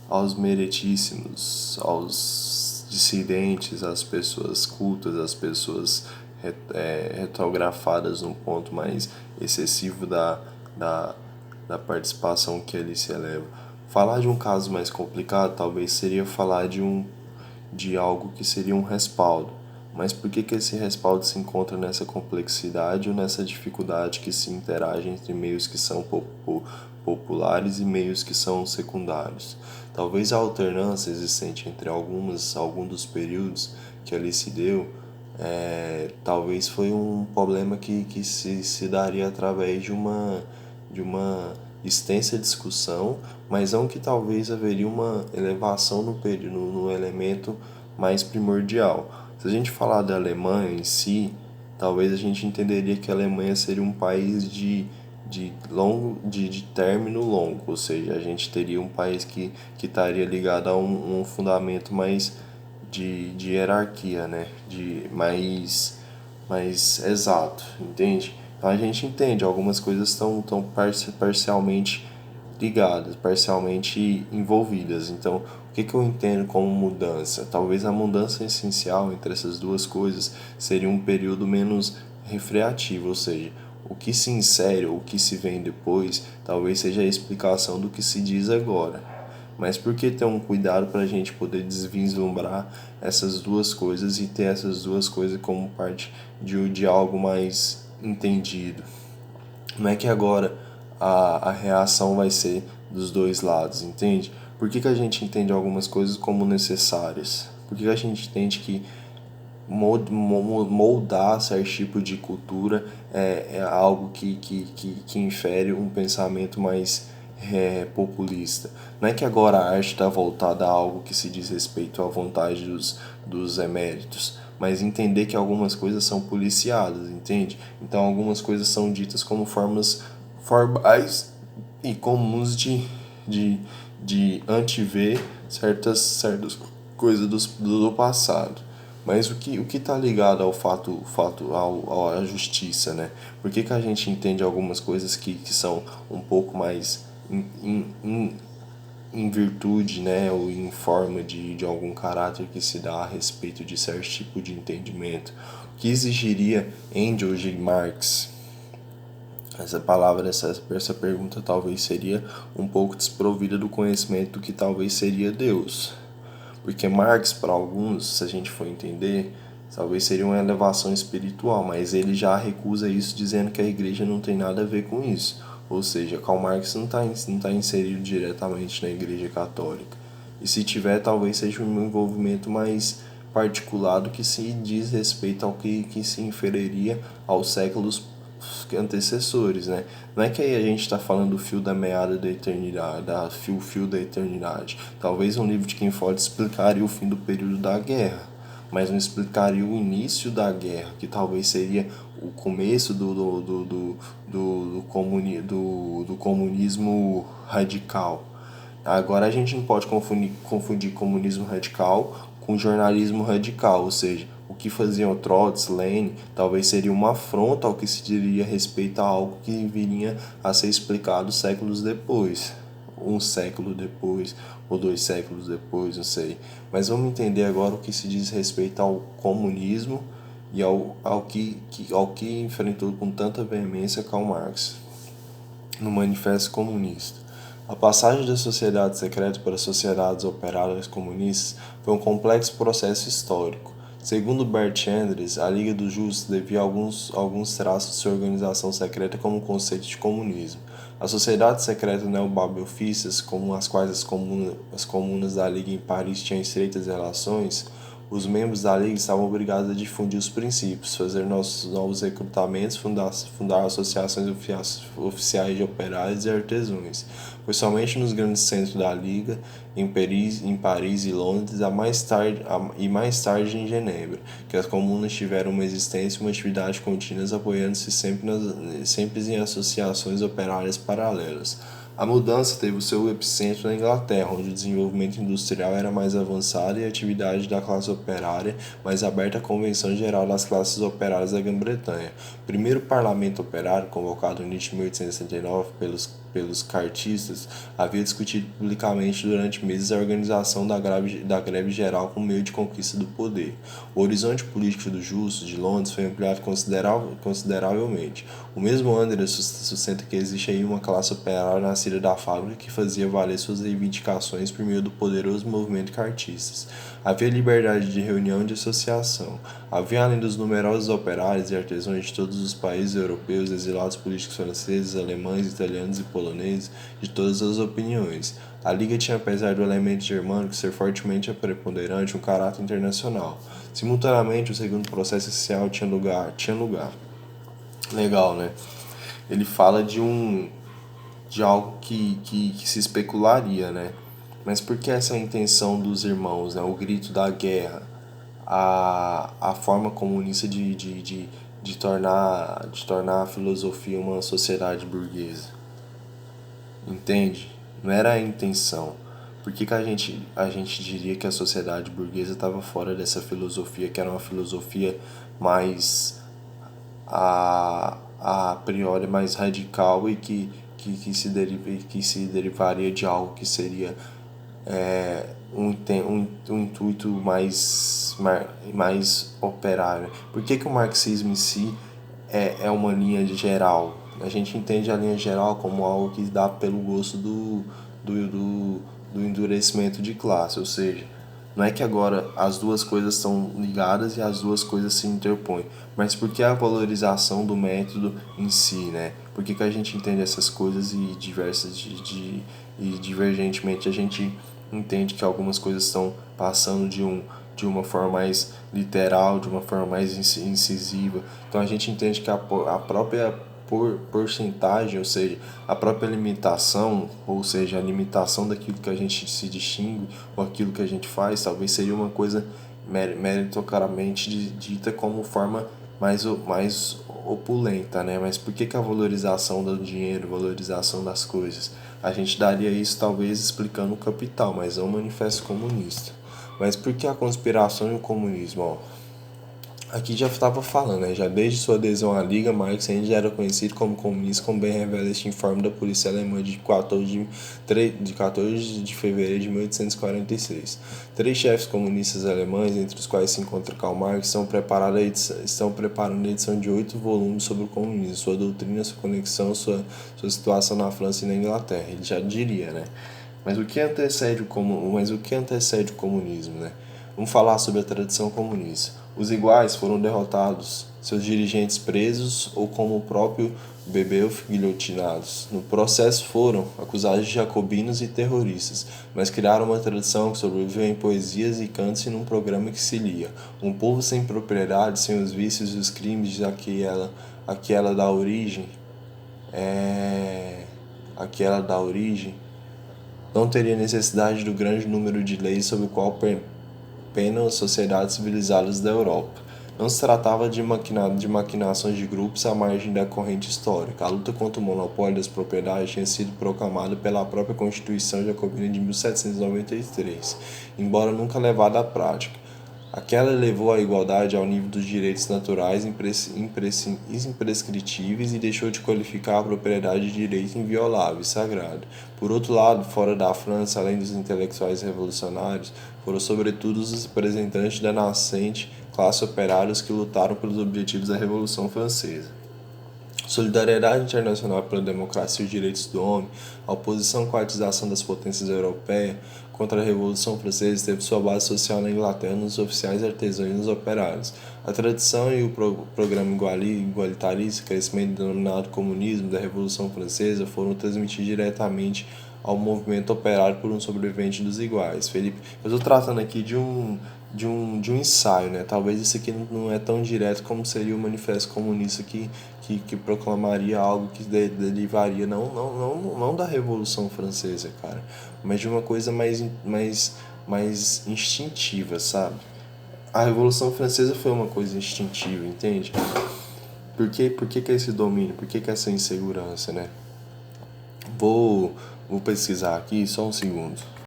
aos meritíssimos, aos dissidentes, às pessoas cultas, às pessoas retrografadas num ponto mais excessivo da participação que ali se eleva. Falar de um caso mais complicado talvez seria falar de algo que seria um respaldo. Mas por que esse respaldo se encontra nessa complexidade ou nessa dificuldade que se interage entre meios que são populares e meios que são secundários? Talvez a alternância existente entre alguns dos períodos que ali se deu, talvez foi um problema que se daria através de uma extensa discussão, mas não que talvez haveria uma elevação no elemento mais primordial. Se a gente falar da Alemanha em si, talvez a gente entenderia que a Alemanha seria um país de término longo, ou seja, a gente teria um país que estaria ligado a um fundamento mais de hierarquia, né? Mais exato, entende? Então a gente entende, algumas coisas estão parcialmente ligadas, parcialmente envolvidas. Então, o que eu entendo como mudança? Talvez a mudança essencial entre essas duas coisas seria um período menos refreativo, ou seja, o que se insere ou o que se vem depois talvez seja a explicação do que se diz agora. Mas por que ter um cuidado para a gente poder desvislumbrar essas duas coisas e ter essas duas coisas como parte de algo mais entendido? Não é que agora a reação vai ser dos dois lados, entende? Por que a gente entende algumas coisas como necessárias? Por que a gente entende que moldar certo tipo de cultura é algo que infere um pensamento mais populista? Não é que agora a arte está voltada a algo que se diz respeito à vontade dos eméritos, mas entender que algumas coisas são policiadas, entende? Então algumas coisas são ditas como formas formais e comuns de antever certas coisas do passado. Mas o que está ligado ao à justiça, né? Por que a gente entende algumas coisas que são um pouco mais em virtude, né, ou em forma de algum caráter que se dá a respeito de certo tipo de entendimento? O que exigiria Engels de Marx? Essa pergunta talvez seria um pouco desprovida do conhecimento do que talvez seria Deus. Porque Marx, para alguns, se a gente for entender, talvez seria uma elevação espiritual, mas ele já recusa isso dizendo que a igreja não tem nada a ver com isso. Ou seja, Karl Marx não tá inserido diretamente na igreja católica. E se tiver, talvez seja um envolvimento mais particular do que se diz respeito ao que se inferiria aos séculos antecessores, né? Não é que aí a gente está falando do fio da meada da eternidade, fio da eternidade. Talvez um livro de Ken Follett explicaria o fim do período da guerra, mas não explicaria o início da guerra, que talvez seria o começo do comunismo radical. Agora a gente não pode confundir comunismo radical com jornalismo radical, ou seja, o que faziam Trotsky, Lenin, talvez seria uma afronta ao que se diria a respeito a algo que viria a ser explicado séculos depois. Um século depois, ou 2 séculos depois, não sei. Mas vamos entender agora o que se diz respeito ao comunismo e ao que enfrentou com tanta veemência Karl Marx no Manifesto Comunista. A passagem da sociedade secreta para sociedades operárias comunistas foi um complexo processo histórico. Segundo Bert Andres, a Liga dos Justos devia alguns traços de sua organização secreta como o conceito de comunismo. As sociedades secretas neobalbifistas, como as quais as comunas da Liga em Paris tinham estreitas relações, os membros da Liga estavam obrigados a difundir os princípios, fazer novos recrutamentos, fundar associações oficiais de operários e artesãos. Foi somente nos grandes centros da Liga, em Paris e Londres, e mais tarde em Genebra, que as comunas tiveram uma existência e uma atividade contínuas, apoiando-se sempre em associações operárias paralelas. A mudança teve o seu epicentro na Inglaterra, onde o desenvolvimento industrial era mais avançado e a atividade da classe operária mais aberta à Convenção Geral das Classes Operárias da Grã-Bretanha. O primeiro parlamento operário, convocado em 1869 pelos cartistas, havia discutido publicamente durante meses a organização da greve geral como meio de conquista do poder. O horizonte político do Justo de Londres foi ampliado consideravelmente. O mesmo Anderson sustenta que existe aí uma classe operária nascida da fábrica que fazia valer suas reivindicações por meio do poderoso movimento cartistas. Havia liberdade de reunião e de associação. Havia, além dos numerosos operários e artesãos de todos os países europeus, exilados políticos franceses, alemães, italianos e poloneses, de todas as opiniões. A Liga tinha, apesar do elemento germânico ser fortemente preponderante, um caráter internacional. Simultaneamente, o segundo processo essencial tinha lugar. Legal, né? Ele fala de algo que se especularia, né? Mas por que essa intenção dos irmãos, né? O grito da guerra, a forma comunista de tornar a filosofia uma sociedade burguesa? Entende? Não era a intenção. Por que a gente diria que a sociedade burguesa estava fora dessa filosofia, que era uma filosofia mais a priori mais radical e que se derivaria de algo que seria um intuito mais operário? Por que o marxismo em si é uma linha geral? A gente entende a linha geral como algo que dá pelo gosto do endurecimento de classe, ou seja, não é que agora as duas coisas estão ligadas e as duas coisas se interpõem, mas porque a valorização do método em si, né? Por que a gente entende essas coisas e e divergentemente a gente entende que algumas coisas estão passando de uma forma mais literal, de uma forma mais incisiva. Então a gente entende que a própria porcentagem, ou seja, a própria limitação, ou seja, a limitação daquilo que a gente se distingue ou aquilo que a gente faz, talvez seria uma coisa meritocrariamente dita como forma mais opulenta, né? Mas por que a valorização do dinheiro, valorização das coisas? A gente daria isso talvez explicando o Capital, mas não o Manifesto Comunista. Mas por que a conspiração e o comunismo? Ó, aqui já estava falando, né? Já desde sua adesão à Liga, Marx ainda já era conhecido como comunista, como bem revela este informe da polícia alemã de 14 de fevereiro de 1846. Três chefes comunistas alemães, entre os quais se encontra Karl Marx, estão preparando a edição de 8 volumes sobre o comunismo, sua doutrina, sua conexão, sua situação na França e na Inglaterra. Ele já diria, né? Mas o que antecede o comunismo, né? Vamos falar sobre a tradição comunista. Os iguais foram derrotados, seus dirigentes presos ou como o próprio Bebelf guilhotinados. No processo foram acusados de jacobinos e terroristas, mas criaram uma tradição que sobreviveu em poesias e cantos e num programa que se lia. Um povo sem propriedade, sem os vícios e os crimes a que ela dá origem, não teria necessidade do grande número de leis sobre o qual penam as sociedades civilizadas da Europa. Não se tratava de maquinações de grupos à margem da corrente histórica. A luta contra o monopólio das propriedades tinha sido proclamada pela própria Constituição Jacobina de 1793, embora nunca levada à prática. Aquela elevou a igualdade ao nível dos direitos naturais imprescritíveis e deixou de qualificar a propriedade de direito inviolável e sagrado. Por outro lado, fora da França, além dos intelectuais revolucionários, foram sobretudo os representantes da nascente classe operária os que lutaram pelos objetivos da Revolução Francesa. Solidariedade internacional pela democracia e os direitos do homem, a oposição à coatização das potências europeias contra a Revolução Francesa teve sua base social na Inglaterra, nos oficiais artesãos e nos operários. A tradição e o programa igualitarista, crescimento denominado comunismo da Revolução Francesa, foram transmitidos diretamente ao movimento operário por um sobrevivente dos iguais. Felipe, eu estou tratando aqui de um ensaio, né? Talvez isso aqui não é tão direto como seria o Manifesto Comunista que proclamaria algo que derivaria não da Revolução Francesa, cara, mas de uma coisa mais instintiva, sabe? A Revolução Francesa foi uma coisa instintiva, entende? Por que esse domínio? Por que essa insegurança, né? Vou pesquisar aqui, só um segundo.